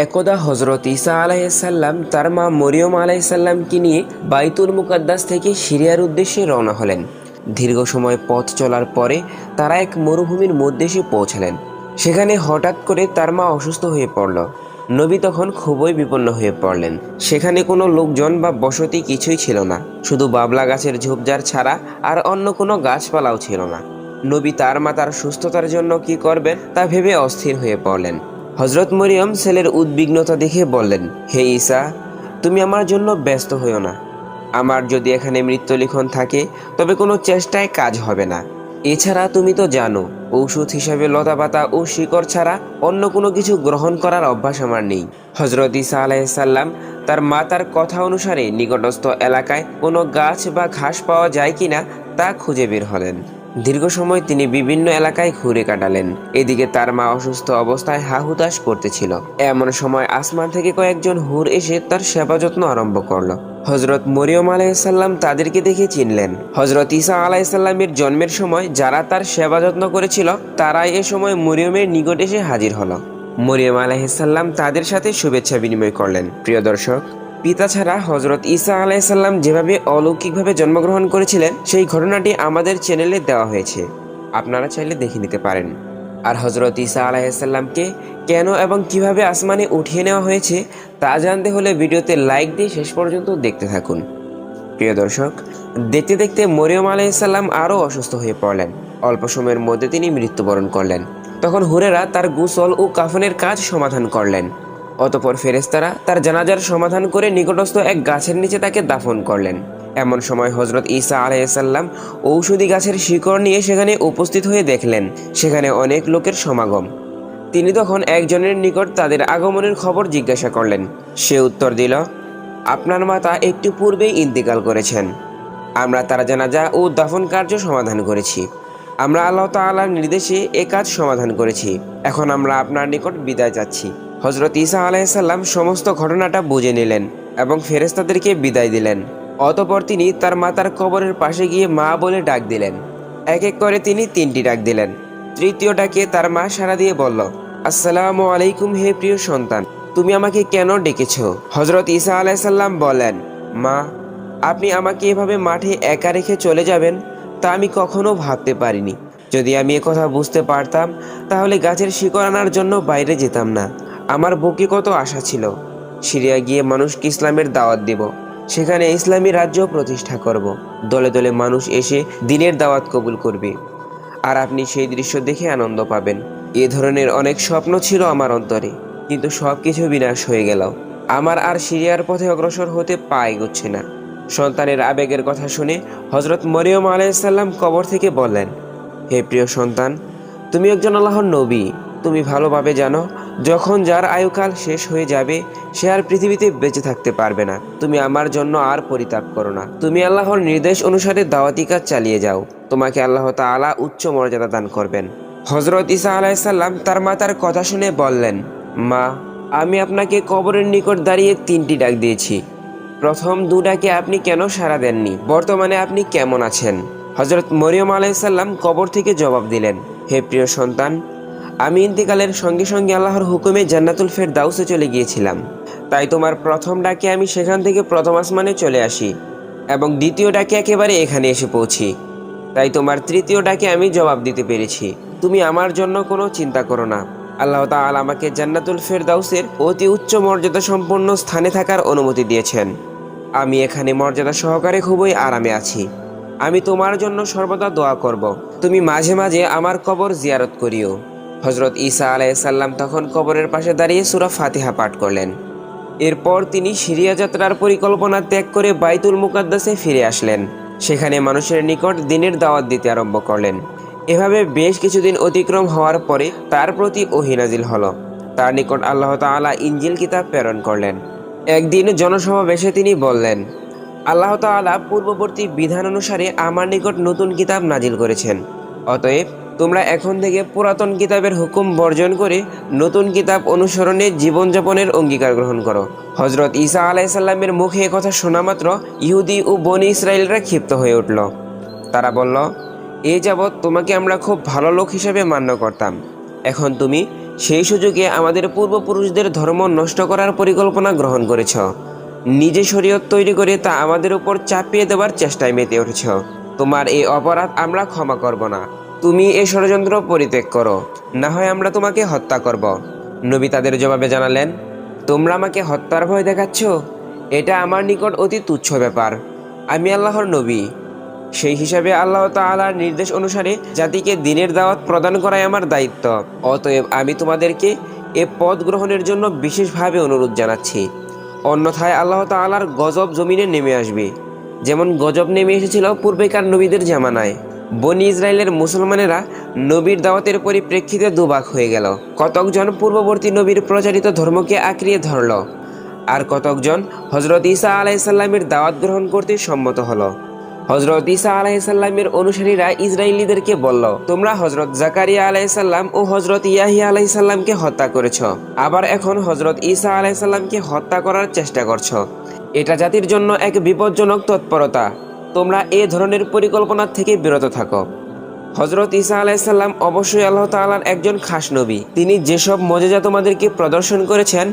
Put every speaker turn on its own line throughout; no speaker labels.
একদা হজরত ঈসা আলাইসাল্লাম তার মা মরিয়ম আলাইসাল্লামকে নিয়ে বাইতুল মুকাদ্দাস থেকে সিরিয়ার উদ্দেশ্যে রওনা হলেন। দীর্ঘ সময় পথ চলার পরে তারা এক মরুভূমির মধ্যে এসে পৌঁছালেন। সেখানে হঠাৎ করে তার মা অসুস্থ হয়ে পড়ল। নবী তখন খুবই বিপন্ন হয়ে পড়লেন। সেখানে কোনো লোকজন বা বসতি কিছুই ছিল না, শুধু বাবলা গাছের ঝোপঝাড় ছাড়া আর অন্য কোনো গাছপালাও ছিল না। নবী তার মাতার সুস্থতার জন্য কি করবেন তা ভেবে অস্থির হয়ে পড়লেন। হজরত মরিয়ম ছেলের উদ্বিগ্নতা দেখে বললেন, হে ঈসা, তুমি আমার জন্য ব্যস্ত হইও না। আমার যদি এখানে মৃত্যু লিখন থাকে তবে কোনো চেষ্টায় কাজ হবে না। এছাড়া তুমি তো জানো, ঔষধ হিসাবে লতাপাতা ও শিকড় ছাড়া অন্য কোনো কিছু গ্রহণ করার অভ্যাস আমার নেই। হজরত ঈসা আলাইসাল্লাম তার মাতার কথা অনুসারে নিকটস্থ এলাকায় কোনো গাছ বা ঘাস পাওয়া যায় কিনা তা খুঁজে বের হলেন। দীর্ঘ সময় তিনি বিভিন্ন এলাকায় ঘুরে কাটালেন। এদিকে তার মা অসুস্থ অবস্থায় হাহুতাশ করতেছিল। এমন সময় আসমান থেকে কয়েকজন হুর এসে তার সেবা যত্ন আরম্ভ করলো। হজরত মরিয়ম আলাইসাল্লাম তাদেরকে দেখে চিনলেন। হজরত ঈসা আলাইসাল্লামের জন্মের সময় যারা তার সেবা যত্ন করেছিল তারাই এ সময় মরিয়মের নিকট এসে হাজির হলো। মরিয়ম আলাইসাল্লাম তাদের সাথে শুভেচ্ছা বিনিময় করলেন। প্রিয় দর্শক, পিতা ছাড়া হজরত ঈসা আলাইসাল্লাম যেভাবে অলৌকিকভাবে জন্মগ্রহণ করেছিলেন সেই ঘটনাটি আমাদের চ্যানেলে দেওয়া হয়েছে, আপনারা চাইলে দেখে নিতে পারেন। আর হজরত ঈসা আলাইসাল্লামকে কেন এবং কিভাবে আসমানে উঠিয়ে নেওয়া হয়েছে তা জানতে হলে ভিডিওতে লাইক দিয়ে শেষ পর্যন্ত দেখতে থাকুন। প্রিয় দর্শক, দেখতে দেখতে মরিয়ম আলাইসাল্লাম আরও অসুস্থ হয়ে পড়লেন। অল্প সময়ের মধ্যে তিনি মৃত্যুবরণ করলেন। তখন হুরেরা তার গোসল ও কাফনের কাজ সমাধান করলেন। অতঃপর ফেরেশতারা তার জানাজার সমাধান করে নিকটস্থ এক গাছের নিচে তাকে দাফন করলেন। এমন সময় হজরত ঈসা আলাইসাল্লাম ঔষধি গাছের শিকড় নিয়ে সেখানে উপস্থিত হয়ে দেখলেন সেখানে অনেক লোকের সমাগম। তিনি তখন একজনের নিকট তাদের আগমনের খবর জিজ্ঞাসা করলেন। সে উত্তর দিল, আপনার মাতা একটু পূর্বেই ইন্তেকাল করেছেন। আমরা তার জানাজা ও দাফন কার্য সমাধান করেছি। আমরা আল্লাহ তাআলার নির্দেশে এ কাজ সমাধান করেছি। এখন আমরা আপনার নিকট বিদায় চাচ্ছি। হজরত ঈসা আলাইসাল্লাম সমস্ত ঘটনাটা বুঝে নিলেন এবং ফেরেশতাদেরকে বিদায় দিলেন। অতঃপর তিনি তার মাতার কবরের পাশে গিয়ে মা বলে ডাক দিলেন। এক এক করে তিনি 3টি ডাক দিলেন। তৃতীয় ডাকে তার মা সাড়া দিয়ে বলল, আসসালামু আলাইকুম, হে প্রিয় সন্তান, তুমি আমাকে কেন ডেকেছ? হজরত ঈসা আলাইসাল্লাম বলেন, মা, আপনি আমাকে এভাবে মাঠে একা রেখে চলে যাবেন তা আমি কখনো ভাবতে পারিনি। যদি আমি কথা বুঝতে পারতাম তাহলে গাছের শিকড় আনার জন্য বাইরে যেতাম না। আমার বুকে কত আশা ছিল, সিরিয়া গিয়ে মানুষকে ইসলামের দাওয়াত দেব, সেখানে ইসলামী রাজ্য প্রতিষ্ঠা করব। দলে দলে মানুষ এসে দ্বীনের দাওয়াত কবুল করবে আর আপনি সেই দৃশ্য দেখে আনন্দ পাবেন। এ ধরনের অনেক স্বপ্ন ছিল আমার অন্তরে, কিন্তু সব কিছু বিনাশ হয়ে গেল। আমার আর সিরিয়ার পথে অগ্রসর হতে পা এগোচ্ছে না। সন্তানের আবেগের কথা শুনে হজরত মরিয়ম আলাইসাল্লাম কবর থেকে বললেন, হে প্রিয় সন্তান, তুমি একজন আল্লাহর নবী। তুমি ভালোভাবে জানো যখন যার আয়ুকাল শেষ হয়ে যাবে সে আর পৃথিবীতে বেঁচে থাকতে পারবে না। তুমি আমার জন্য আর পরিতাপ করো না। তুমি আল্লাহর নির্দেশ অনুসারে দাওয়াতি কাজ চালিয়ে যাও। তোমাকে আল্লাহ তাআলা উচ্চ মর্যাদা দান করবেন। হজরত ঈসা আলাইসাল্লাম তার মাতার কথা শুনে বললেন, মা, আমি আপনাকে কবরের নিকট দাঁড়িয়ে 3টি ডাক দিয়েছি। প্রথম 2 ডাকে আপনি কেন সাড়া দেননি? বর্তমানে আপনি কেমন আছেন? হজরত মরিয়ম আলাইসাল্লাম কবর থেকে জবাব দিলেন, হে প্রিয় সন্তান, আমি ইন্তেকালের সঙ্গে সঙ্গে আল্লাহর হুকুমে জান্নাতুল ফেরদাউসে চলে গিয়েছিলাম। তাই তোমার প্রথম ডাকে আমি সেখান থেকে প্রথম আসমানে চলে আসি এবং দ্বিতীয় ডাকে একেবারে এখানে এসে পৌঁছি। তাই তোমার তৃতীয় ডাকে আমি জবাব দিতে পেরেছি। তুমি আমার জন্য কোনো চিন্তা করো না। আল্লাহ তাআলা আমাকে জান্নাতুল ফেরদাউসের অতি উচ্চ মর্যাদা সম্পন্ন স্থানে থাকার অনুমতি দিয়েছেন। আমি এখানে মর্যাদা সহকারে খুবই আরামে আছি। আমি তোমার জন্য সর্বদা দোয়া করব। তুমি মাঝে মাঝে আমার কবর জিয়ারত করিও। হজরত ঈসা আলাইসাল্লাম তখন কবরের পাশে দাঁড়িয়ে সূরা ফাতিহা পাঠ করলেন। এরপর তিনি সিরিয়া যাত্রার পরিকল্পনা ত্যাগ করে বাইতুল মুকাদ্দাসে ফিরে আসলেন। সেখানে মানুষের নিকট দ্বীনের দাওয়াত দিতে আরম্ভ করলেন। এভাবে বেশ কিছুদিন অতিক্রম হওয়ার পরে তার প্রতি ওহী নাজিল হলো। তার নিকট আল্লাহ তাআলা ইনজিল কিতাব প্রেরণ করলেন। একদিন জনসমাবেশে তিনি বললেন, আল্লাহ তাআলা পূর্ববর্তী বিধান অনুসারে আমার নিকট নতুন কিতাব নাজিল করেছেন। অতএব তোমরা এখন থেকে পুরাতন কিতাবের হুকুম বর্জন করে নতুন কিতাব অনুসরণে জীবনযাপনের অঙ্গীকার গ্রহণ করো। হজরত ঈসা আলাইসাল্লামের মুখে কথা শোনা মাত্র ইহুদি ও বনি ইসরায়েলরা ক্ষিপ্ত হয়ে উঠল। তারা বলল, এ যাবৎ তোমাকে আমরা খুব ভালো লোক হিসেবে মান্য করতাম, এখন তুমি সেই সুযোগে আমাদের পূর্বপুরুষদের ধর্ম নষ্ট করার পরিকল্পনা গ্রহণ করেছ। নিজে শরীয়ত তৈরি করে তা আমাদের উপর চাপিয়ে দেওয়ার চেষ্টায় মেতে উঠেছ। তোমার এই অপরাধ আমরা ক্ষমা করব না। তুমি এই ষড়যন্ত্র পরিত্যাগ করো, না হয় আমরা তোমাকে হত্যা করব। নবী তাদের জবাবে জানালেন, তোমরা আমাকে হত্যার ভয় দেখাচ্ছ? এটা আমার নিকট অতি তুচ্ছ ব্যাপার। আমি আল্লাহর নবী। সেই হিসাবে আল্লাহ তাআলার নির্দেশ অনুসারে জাতিকে দ্বীনের দাওয়াত প্রদান করাই আমার দায়িত্ব। অতএব আমি তোমাদেরকে এ পথ গ্রহণের জন্য বিশেষভাবে অনুরোধ জানাচ্ছি। অন্যথায় আল্লাহ তাআলার গজব জমিনে নেমে আসবে, যেমন গজব নেমে এসেছিল পূর্বেকার নবীদের জামানায়। বনি ইসরায়েলের মুসলমানেরা নবীর দাওয়াতের পরিপ্রেক্ষিতে দুভাগ হয়ে গেল। কতকজন পূর্ববর্তী নবীর প্রচারিত ধর্মকে আঁকড়িয়ে ধরল, আর কতকজন হজরত ঈসা আলাইসাল্লামের দাওয়াত গ্রহণ করতে সম্মত হলো। হজরত ঈসা আলাইসাল্লামের অনুসারীরা ইসরায়েলিদেরকে বলল, তোমরা হজরত জাকারিয়া আলাইসাল্লাম ও হজরত ইয়াহিয়া আলাইসাল্লামকে হত্যা করেছ, আবার এখন হজরত ঈসা আলাইসাল্লামকে হত্যা করার চেষ্টা করছ। এটা জাতির জন্য এক বিপজ্জনক তৎপরতা। তোমরা এ ধরনের পরিকল্পনা থেকে বিরত থাকো। হজরত ঈসা আলাইসাল্লাম অবশ্যই আল্লাহ তাআলার একজন খাস নবী। তিনি যেসব মজেজা তোমাদেরকে প্রদর্শন করেছেন,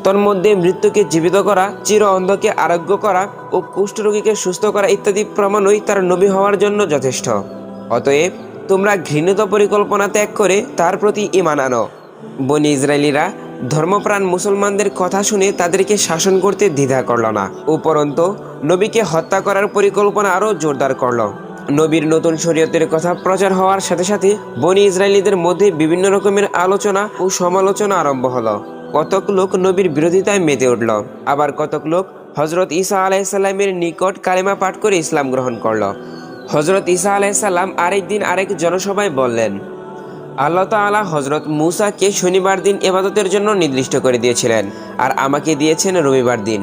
তন্মধ্যে মৃত্যুকে জীবিত করা, চির অন্ধকে আরোগ্য করা ও কুষ্ঠরোগীকে সুস্থ করা ইত্যাদি প্রমাণই তার নবী হওয়ার জন্য যথেষ্ট। অতএব তোমরা ঘৃণিত পরিকল্পনা ত্যাগ করে তার প্রতি ঈমান আনো। বনি ইসরায়েলিরা ধর্মপ্রাণ মুসলমানদের কথা শুনে তাদেরকে শাসন করতে দ্বিধা করল না, উপরন্তু নবীকে হত্যা করার পরিকল্পনা আরও জোরদার করল। নবীর নতুন শরীয়তের কথা প্রচার হওয়ার সাথে সাথে বনি ইসরায়েলিদের মধ্যে বিভিন্ন রকমের আলোচনা ও সমালোচনা আরম্ভ হলো। কতক লোক নবীর বিরোধিতায় মেতে উঠল, আবার কতক লোক হজরত ঈসা আলাইসাল্লামের নিকট কালেমা পাঠ করে ইসলাম গ্রহণ করল। হজরত ঈসা আলাইসাল্লাম আরেকদিন আরেক জনসভায় বললেন, আল্লাহ তাআলা হজরত মুসাকে শনিবার দিন ইবাদতের জন্য নির্দিষ্ট করে দিয়েছিলেন, আর আমাকে দিয়েছেন রবিবার দিন।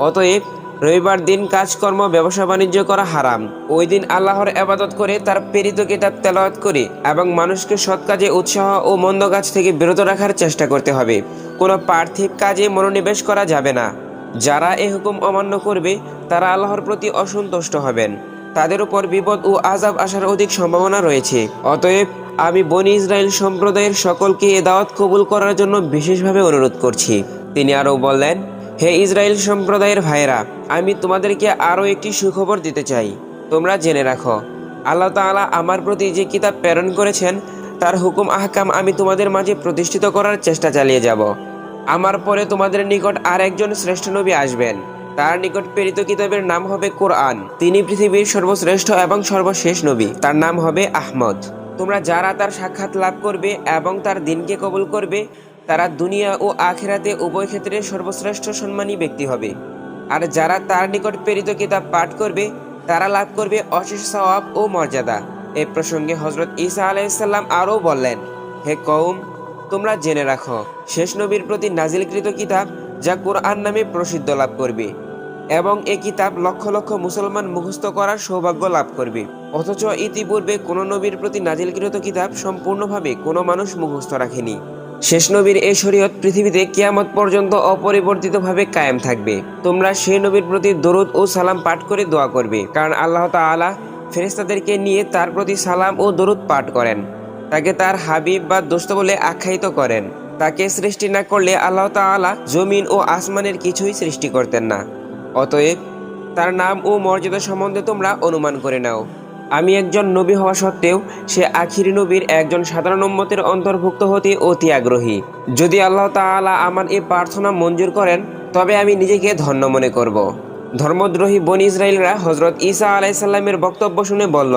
অতএব রবিবার দিন কাজকর্ম ব্যবসা বাণিজ্য করা হারাম। ওই দিন আল্লাহর ইবাদত করে তার প্রেরিত কিতাব তেলাওয়াত করে এবং মানুষকে সৎ কাজে উৎসাহ ও মন্দ কাজ থেকে বিরত রাখার চেষ্টা করতে হবে। কোনো পার্থিব কাজে মনোনিবেশ করা যাবে না। যারা এ হুকুম অমান্য করবে তারা আল্লাহর প্রতি অসন্তুষ্ট হবেন। তাদের উপর বিপদ ও আযাব আসার অধিক সম্ভাবনা রয়েছে। অতএব আমি বনি ইসরায়েল সম্প্রদায়ের সকলকে এ দাওয়াত কবুল করার জন্য বিশেষভাবে অনুরোধ করছি। তিনি আরও বললেন, হে ইসরায়েল সম্প্রদায়ের ভাইয়েরা, আমি তোমাদেরকে আরও একটি সুখবর দিতে চাই। তোমরা জেনে রাখো, আল্লাহ তাআলা আমার প্রতি যে কিতাব প্রেরণ করেছেন তার হুকুম আহকাম আমি তোমাদের মাঝে প্রতিষ্ঠিত করার চেষ্টা চালিয়ে যাব। আমার পরে তোমাদের নিকট আর একজন শ্রেষ্ঠ নবী আসবেন। তার নিকট প্রেরিত কিতাবের নাম হবে কোরআন। তিনি পৃথিবীর সর্বশ্রেষ্ঠ এবং সর্বশেষ নবী। তার নাম হবে আহমদ। তোমরা যারা তার সাক্ষাৎ লাভ করবে এবং তার দিনকে কবুল করবে, তারা দুনিয়া ও আখিরাতে উভয় ক্ষেত্রে সর্বশ্রেষ্ঠ সম্মানী ব্যক্তি হবে। আর যারা তার নিকট প্রেরিত কিতাব পাঠ করবে, তারা লাভ করবে অশেষ সওয়াব ও মর্যাদা। এ প্রসঙ্গে হজরত ঈসা আলাইহিসসালাম আরও বললেন, হে কওম, তোমরা জেনে রাখো, শেষ নবীর প্রতি নাজিলকৃত কিতাব যা কোরআন নামে প্রসিদ্ধ লাভ করবে, এবং এ কিতাব লক্ষ লক্ষ মুসলমান মুখস্থ করার সৌভাগ্য লাভ করবে। অথচ ইতিপূর্বে কোনো নবীর প্রতি নাজিলকৃত কিতাব সম্পূর্ণভাবে কোনো মানুষ মুখস্থ রাখেনি। শেষ নবীর এই শরীয়ত পৃথিবীতে কিয়ামত পর্যন্ত অপরিবর্তিতভাবে কায়েম থাকবে। তোমরা সেই নবীর প্রতি দরুদ ও সালাম পাঠ করে দোয়া করবে, কারণ আল্লাহ তাআলা ফেরেশতাদেরকে নিয়ে তার প্রতি সালাম ও দরুদ পাঠ করেন। তাকে তার হাবিব বা দোস্ত বলে আখ্যায়িত করেন। তাকে সৃষ্টি না করলে আল্লাহ তাআলা জমিন ও আসমানের কিছুই সৃষ্টি করতেন না। অতএব তার নাম ও মর্যাদা সম্বন্ধে তোমরা অনুমান করে নাও। আমি একজন নবী হওয়া সত্ত্বেও সে আখিরি নবীর একজন সাধারণ উম্মতের অন্তর্ভুক্ত হতে অতি আগ্রহী। যদি আল্লাহ তাআলা আমার এই প্রার্থনা মঞ্জুর করেন, তবে আমি নিজেকে ধন্য মনে করব। ধর্মদ্রোহী বনি ইসরায়েলরা হজরত ঈসা আলাইসাল্লামের বক্তব্য শুনে বলল,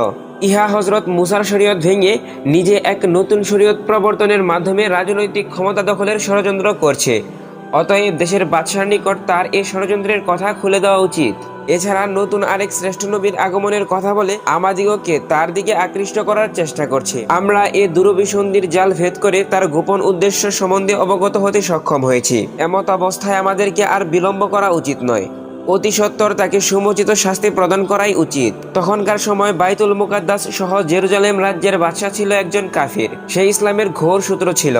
ইহা হজরত মুসার শরীয়ত ভেঙে নিজে এক নতুন শরীয়ত প্রবর্তনের মাধ্যমে রাজনৈতিক ক্ষমতা দখলের ষড়যন্ত্র করছে। অতএব দেশের বাদশার নিকট তার এই ষড়যন্ত্রের কথা খুলে দেওয়া উচিত। এছাড়া নতুন আরেক শ্রেষ্ঠ নবীর আগমনের কথা বলে আমাদিগকে তার দিকে আকৃষ্ট করার চেষ্টা করছে। আমরা এ দুরভিসন্ধির জাল ভেদ করে তার গোপন উদ্দেশ্য সম্বন্ধে অবগত হতে সক্ষম হয়েছি। এমত অবস্থায় আমাদেরকে আর বিলম্ব করা উচিত নয়। অতি সত্বর তাকে সমুচিত শাস্তি প্রদান করাই উচিত। তখনকার সময় বাইতুল মুকাদ্দাস সহ জেরুজালেম রাজ্যের বাদশা ছিল একজন কাফির। সে ইসলামের ঘোর সূত্র ছিল।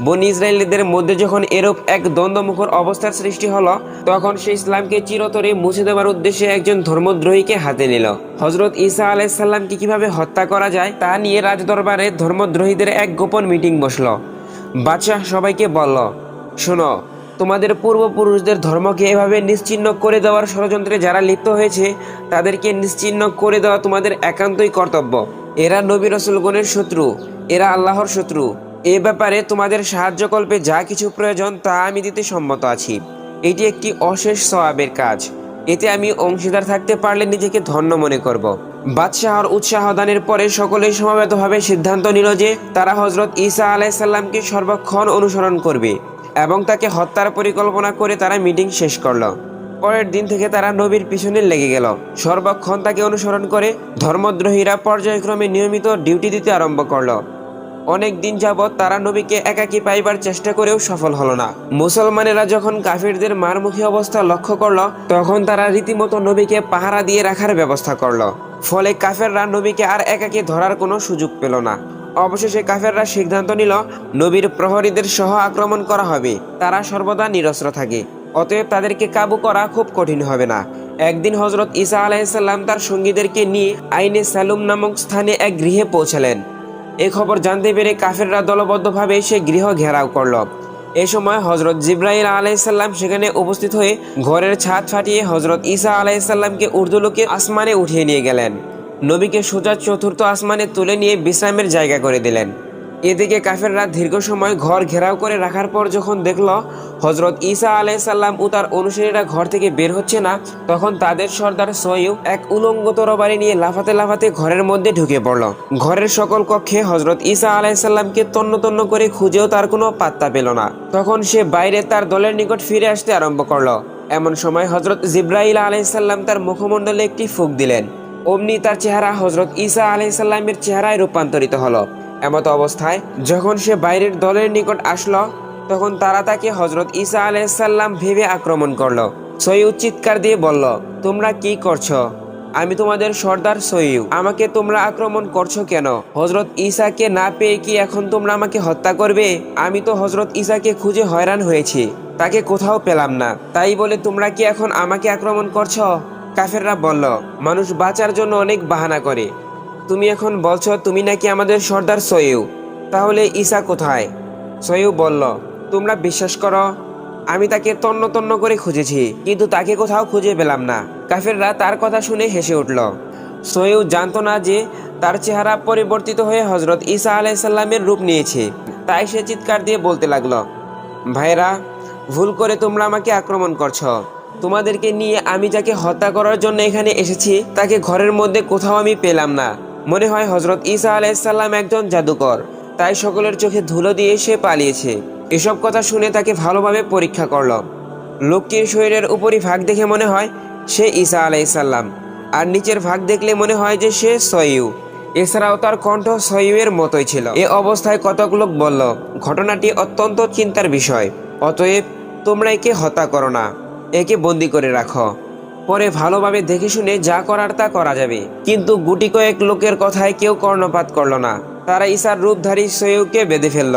বনি ইসরায়েলদের মধ্যে যখন এরূপ এক দ্বন্দ্বমুখর অবস্থার সৃষ্টি হলো, তখন সে ইসলামকে চিরতরে মুছে দেওয়ার উদ্দেশ্যে একজন ধর্মদ্রোহীকে হাতে নিল। হজরত ঈসা আলাইহিসসালামকে কিভাবে হত্যা করা যায় তা নিয়ে রাজদরবারে ধর্মদ্রোহীদের এক গোপন মিটিং বসলো। বাদশাহ সবাইকে বলল, শোনো, তোমাদের পূর্বপুরুষদের ধর্মকে এভাবে নিশ্চিহ্ন করে দেওয়ার ষড়যন্ত্রে যারা লিপ্ত হয়েছে তাদেরকে নিশ্চিহ্ন করে দেওয়া তোমাদের একান্তই কর্তব্য। এরা নবী রাসূলগণের শত্রু, এরা আল্লাহর শত্রু। এ ব্যাপারে তোমাদের সাহায্যকল্পে যা কিছু প্রয়োজন তা আমি দিতে সম্মত আছি। এটি একটি অশেষ সওয়াবের কাজ। এতে আমি অংশীদার থাকতে পারলে নিজেকে ধন্য মনে করব। বাদশাহর উৎসাহ দানের পরে সকলেই সমবেতভাবে সিদ্ধান্ত নিল যে তারা হজরত ঈসা আলাইসাল্লামকে সর্বক্ষণ অনুসরণ করবে এবং তাকে হত্যার পরিকল্পনা করে তারা মিটিং শেষ করলো। পরের দিন থেকে তারা নবীর পিছনে লেগে গেল। সর্বক্ষণ তাকে অনুসরণ করে ধর্মদ্রোহীরা পর্যায়ক্রমে নিয়মিত ডিউটি দিতে আরম্ভ করলো। অনেক দিন যাবৎ তারা নবীকে একাকী পাইবার চেষ্টা করেও সফল হলো না। মুসলমানেরা যখন কাফিরদের মারমুখী অবস্থা লক্ষ্য করলো তখন তারা রীতিমতো নবীকে পাহারা দিয়ে রাখার ব্যবস্থা করলো। ফলে কাফেররা নবীকে আর একাকী ধরার কোনো সুযোগ পেল না। অবশেষে কাফেররা সিদ্ধান্ত নিল নবীর প্রহরীদের সহ আক্রমণ করা হবে। তারা সর্বদা নিরস্ত্র থাকে, অতএব তাদেরকে কাবু করা খুব কঠিন হবে না। একদিন হজরত ঈসা আলাইসাল্লাম তার সঙ্গীদেরকে নিয়ে আইনে সালুম নামক স্থানে এক গৃহে পৌঁছালেন। এ খবর জানতে পেরে কাফেররা দলবদ্ধভাবে সে গৃহ ঘেরাও করল। এ সময় হজরত জিব্রাইল আলাইসাল্লাম সেখানে উপস্থিত হয়ে ঘরের ছাদ ফাটিয়ে হজরত ঈসা আলাইসাল্লামকে ঊর্ধ্বলোকে আসমানে উঠিয়ে নিয়ে গেলেন। নবীকে সোজা চতুর্থ আসমানে তুলে নিয়ে বিশ্রামের জায়গা করে দিলেন। এদিকে কাফেররা দীর্ঘ সময় ঘর ঘেরাও করে রাখার পর যখন দেখল হজরত ঈসা আলাইসাল্লাম ও তার অনুসারীরা ঘর থেকে বের হচ্ছে না, তখন তাদের সর্দার সয়ীব এক উলঙ্গ তরবারি নিয়ে লাফাতে লাফাতে ঘরের মধ্যে ঢুকে পড়ল। ঘরের সকল কক্ষে হজরত ঈসা আলাইসাল্লামকে তন্ন তন্ন করে খুঁজেও তার কোনো পাত্তা পেল না। তখন সে বাইরে তার দলের নিকট ফিরে আসতে আরম্ভ করলো। এমন সময় হজরত জিব্রাইল আলাইসাল্লাম তার মুখমণ্ডলে একটি ফুঁক দিলেন। অমনি তার চেহারা হজরত ঈসা আলাইসাল্লামের চেহারায় রূপান্তরিত হলো। এমত অবস্থায় যখন সে বাইরের দলের নিকট আসলো তখন তারা তাকে হজরত ঈসা আলাইসাল্লাম ভেবে আক্রমণ করলো। সয়ীদ চিৎকার দিয়ে বলল, তোমরা কি করছো? আমি তোমাদের সর্দার সয়ীদ, আমাকে তোমরা আক্রমণ করছো কেন? হজরত ঈসাকে না পেয়ে কি এখন তোমরা আমাকে হত্যা করবে? আমি তো হজরত ঈসাকে খুঁজে হয়রান হয়েছি, তাকে কোথাও পেলাম না, তাই বলে তোমরা কি এখন আমাকে আক্রমণ করছো? কাফেররা বলল, মানুষ বাঁচার জন্য অনেক বাহানা করে, তুমি এখন বলছো তুমি নাকি আমাদের সর্দার সয়ীদ, তাহলে ঈসা কোথায়? সয়ীদ বলল, তোমরা বিশ্বাস করো, আমি তাকে তন্ন তন্ন করে খুঁজেছি কিন্তু তাকে কোথাও খুঁজে পেলাম না। কাফেররা তার কথা শুনে হেসে উঠল। সয়ীদ জানতো না যে তার চেহারা পরিবর্তিত হয়ে হজরত ঈসা আলাইসাল্লামের রূপ নিয়েছে। তাই সে চিৎকার দিয়ে বলতে লাগলো, ভাইরা, ভুল করে তোমরা আমাকে আক্রমণ করছো। তোমাদেরকে নিয়ে আমি যাকে হত্যা করার জন্য এখানে এসেছি তাকে ঘরের মধ্যে কোথাও আমি পেলাম না। মনে হয় হজরত ঈসা আলাইসাল্লাম একজন জাদুকর, তাই সকলের চোখে ধুলো দিয়ে সে পালিয়েছে। এসব কথা শুনে তাকে ভালোভাবে পরীক্ষা করল। লোকটির শরীরের উপরই ভাগ দেখে মনে হয় সে ঈসা আলাইসাল্লাম, আর নিচের ভাগ দেখলে মনে হয় যে সে সয়ীদ। এছাড়াও তার কণ্ঠ সয়ীদের মতোই ছিল। এ অবস্থায় কতক লোক বলল, ঘটনাটি অত্যন্ত চিন্তার বিষয়, অতএব তোমরা একে হত্যা করো না, একে বন্দি করে রাখো, পরে ভালোভাবে দেখে শুনে যা করার তা করা যাবে। কিন্তু গুটি কয়েক লোকের কথায় কেউ কর্ণপাত করল না। তারা ঈসার রূপধারী সয়ীদকে বেঁধে ফেলল।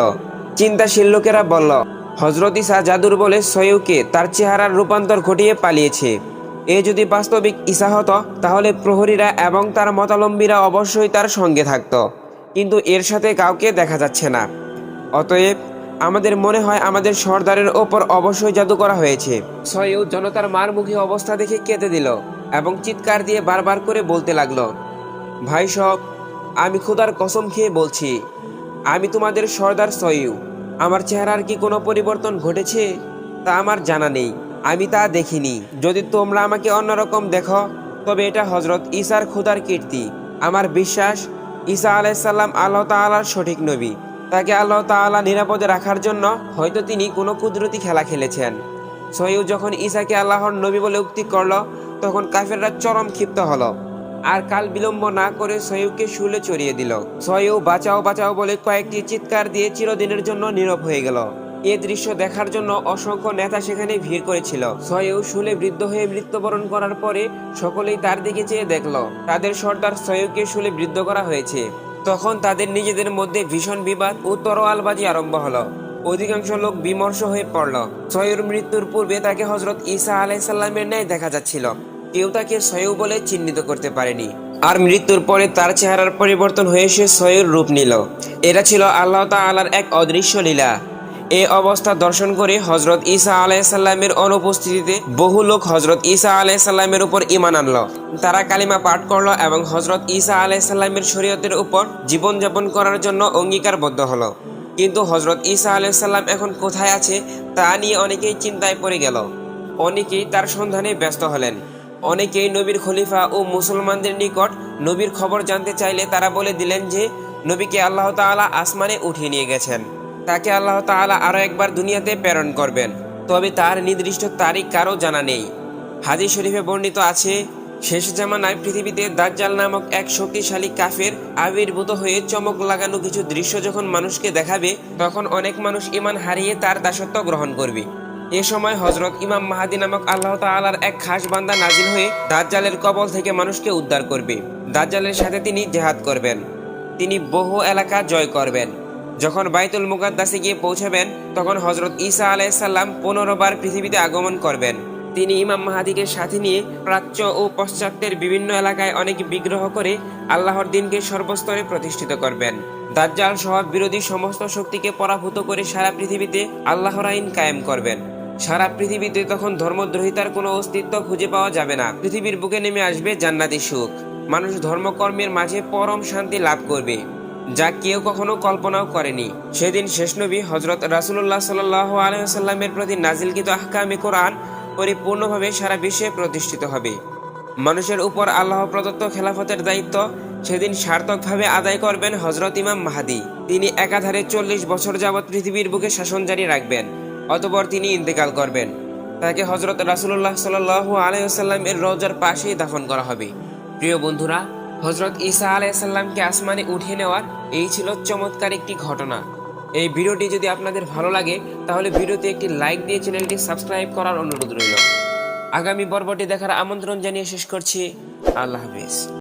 চিন্তাশীল লোকেরা বলল, হজরত ঈসা জাদুর বলে সয়ীদকে তার চেহারার রূপান্তর ঘটিয়ে পালিয়েছে। এ যদি বাস্তবিক ঈসা হতো তাহলে প্রহরীরা এবং তার মতাবলম্বীরা অবশ্যই তার সঙ্গে থাকত, কিন্তু এর সাথে কাউকে দেখা যাচ্ছে না। অতএব আমাদের মনে হয় আমাদের সর্দারের ওপর অবশ্যই জাদু করা হয়েছে। সয়ীদ জনতার মারমুখী অবস্থা দেখে কেঁদে দিল এবং চিৎকার দিয়ে বারবার করে বলতে লাগলো, ভাই সব, আমি খোদার কসম খেয়ে বলছি, আমি তোমাদের সর্দার সয়ীদ। আমার চেহারার কি কোনো পরিবর্তন ঘটেছে তা আমার জানা নেই, আমি তা দেখিনি। যদি তোমরা আমাকে অন্যরকম দেখো তবে এটা হজরত ঈসার খোদার কীর্তি। আমার বিশ্বাস ঈসা আলাইসাল্লাম আল্লাহ তাআলার সঠিক নবী। তাকে আল্লাহ তাআলা নিরাপদে রাখার জন্য হয়তো তিনি কোনো কুদরতি খেলা খেলেছেন। সয়ীদ যখন ঈসাকে আল্লাহর নবী বলে উক্তি করল তখন কাফেররা চরম ক্ষিপ্ত হলো আর কাল বিলম্ব না করে সয়ীদকে শুলে চড়িয়ে দিল। সয়ীদ বাঁচাও বাঁচাও বলে কয়েকটি চিৎকার দিয়ে চিরদিনের জন্য নীরব হয়ে গেল। এ দৃশ্য দেখার জন্য অসংখ্য নেতা সেখানে ভিড় করেছিল। সয়ীদ শুলে বৃদ্ধ হয়ে মৃত্যুবরণ করার পরে সকলেই তার দিকে চেয়ে দেখল তাদের সর্দার সয়ীদকে শুলে বৃদ্ধ করা হয়েছে। তখন তাদের নিজেদের মধ্যে ভীষণ বিবাদ ও তরোয়ালবাজি আরম্ভ হলো। অধিকাংশ লোক বিমর্ষ হয়ে পড়ল। সয়ীদের মৃত্যুর পূর্বে তাকে হজরত ঈসা আলাইসাল্লামের ন্যায় দেখা যাচ্ছিল। কেউ তাকে সয়ু বলে চিহ্নিত করতে পারেনি। আর মৃত্যুর পরে তার চেহারার পরিবর্তন হয়ে সে সয়ুর রূপ নিল। এটা ছিল আল্লাহ তাআলার এক অদৃশ্য লীলা। এই অবস্থা দর্শন করে হযরত ঈসা আলাইহিসসালামের অনুপস্থিতিতে বহু লোক হযরত ঈসা আলাইহিসসালামের উপর ঈমান আনলো। তারা কালিমা পাঠ করলো এবং হযরত ঈসা আলাইহিসসালামের শরীয়তের উপর জীবনযাপন করার জন্য অঙ্গীকারবদ্ধ হলো। কিন্তু হযরত ঈসা আলাইহিসসালাম এখন কোথায় আছে তা নিয়ে অনেকেই চিন্তায় পড়ে গেল। অনেকেই তার সন্ধানে ব্যস্ত হলেন। অনেকেই নবীর খলিফা ও মুসলমানদের নিকট নবীর খবর জানতে চাইলে তারা বলে দিলেন যে নবীকে আল্লাহ তাআলা আসমানে উঠিয়ে নিয়ে গেছেন। তাকে আল্লাহ তাআলা আরও একবার দুনিয়াতে প্রেরণ করবেন, তবে তার নির্দিষ্ট তারিখ কারও জানা নেই। হাদিস শরীফে বর্ণিত আছে, শেষ জামানায় পৃথিবীতে দাজ্জাল নামক এক শক্তিশালী কাফের আবির্ভূত হয়ে চমক লাগানো কিছু দৃশ্য যখন মানুষকে দেখাবে, তখন অনেক মানুষ ঈমান হারিয়ে তার দাসত্ব গ্রহণ করবে। এ সময় হযরত ইমাম মাহদী নামক আল্লাহ তাআলার এক খাস বান্দা নাজিল হয়ে দাজ্জালের কবল থেকে মানুষকে উদ্ধার করবে। দাজ্জালের সাথে তিনি জিহাদ করবেন। তিনি বহু এলাকা জয় করবেন। যখন বাইতুল মুকাদ্দাসে গিয়ে পৌঁছাবেন, তখন হযরত ঈসা আলাইহিসসালাম 15 বার পৃথিবীতে আগমন করবেন। তিনি ইমাম মাহদীকে সাথে নিয়ে প্রাচ্য ও পশ্চাত্যের বিভিন্ন এলাকায় অনেক বিগ্রহ করে আল্লাহর দ্বীনকে সর্বস্তরে প্রতিষ্ঠিত করবেন। দাজ্জাল সহ বিরোধী সমস্ত শক্তিকে পরাভূত করে সারা পৃথিবীতে আল্লাহর আইন কায়েম করবেন। সারা পৃথিবীতে তখন ধর্মদ্রোহিতার কোনো অস্তিত্ব খুঁজে পাওয়া যাবে না। পৃথিবীর বুকে নেমে আসবে জান্নাতি সুখ। মানুষ ধর্মকর্মের মাঝে পরম শান্তি লাভ করবে, যা কেউ কখনো কল্পনাও করেনি। সেদিন শেষ নবী হযরত রাসূলুল্লাহ সাল্লাল্লাহু আলাইহি ওয়াসাল্লামের প্রতি নাজিলকৃত আহকামে কোরআন পরিপূর্ণভাবে সারা বিশ্বে প্রতিষ্ঠিত হবে। মানুষের উপর আল্লাহ প্রদত্ত খেলাফতের দায়িত্ব সেদিন সার্থকভাবে আদায় করবেন হযরত ইমাম মাহদী। তিনি একাধারে 40 বছর যাবৎ পৃথিবীর বুকে শাসন জারি রাখবেন। অতঃপর তিনি ইন্তেকাল করবেন। তাকে হযরত রাসূলুল্লাহ সাল্লাল্লাহু আলাইহি ওয়াসাল্লামের রওজার পাশেই দাফন করা হবে। প্রিয় বন্ধুরা, হযরত ঈসা আলাইহিসসালামকে আসমানে উঠিয়ে নেওয়ার এই ছিল চমৎকার একটি ঘটনা। এই ভিডিওটি যদি আপনাদের ভালো লাগে তাহলে ভিডিওতে একটি লাইক দিয়ে চ্যানেলটি সাবস্ক্রাইব করার অনুরোধ রইল। আগামী পর্বটি দেখার আমন্ত্রণ জানিয়ে শেষ করছি। আল্লাহ হাফেজ।